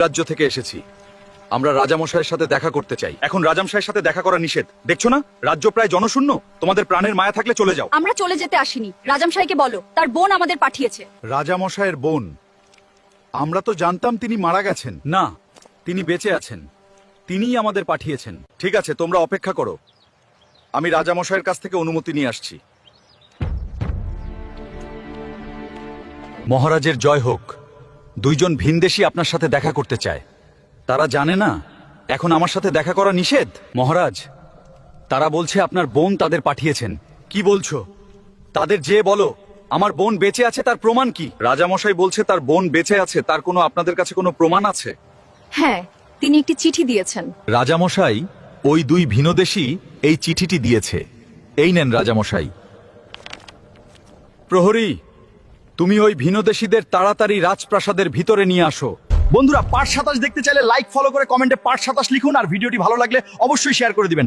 রাজ্য থেকে এসেছি। আমরা রাজামশাইয়ের সাথে দেখা করতে চাই। এখন রাজামশাইয়ের সাথে দেখা করা নিষেধ, দেখছো না? রাজ্য প্রায় জনশূন্য। তোমাদের প্রাণের মায়া থাকলে চলে যাও। আমরা চলে যেতে আসিনি, রাজামশাইকে বলো তার বোন আমাদের পাঠিয়েছে। রাজামশাইয়ের বোন? আমরা তো জানতাম তিনি মারা গেছেন। না, তিনি বেঁচে আছেন। তিনিই আমাদের পাঠিয়েছেন। ঠিক আছে, তোমরা অপেক্ষা করো, আমি রাজামশাইয়ের কাছ থেকে অনুমতি নিয়ে আসছি। মহারাজের জয় হোক। দুইজন ভিনদেশী আপনার সাথে দেখা করতে চায়। তারা জানে না এখন আমার সাথে দেখা করা নিষেধ। মহারাজ, তারা বলছে আপনার বোন তাদের পাঠিয়েছেন। কি বলছো? তাদের যে বলো আমার বোন বেঁচে আছে, তার প্রমাণ কি? রাজামশাই বলছে তার বোন বেঁচে আছে, তার কোনো আপনাদের কাছে কোনো প্রমাণ আছে? হ্যাঁ, তিনি একটি চিঠি দিয়েছেন। রাজামশাই, ওই দুই ভিনদেশী এই চিঠিটি দিয়েছে। এই নেন রাজামশাই। প্রহরী, তুমি ওই ভিনদেশীদের তাড়াতাড়ি রাজপ্রাসাদের ভিতরে নিয়ে আসো। বন্ধুরা, পার্ট 27 দেখতে চাইলে লাইক ফলো করে কমেন্টে পার্ট 27 লিখুন, আর ভিডিওটি ভালো লাগলে অবশ্যই শেয়ার করে দিবেন।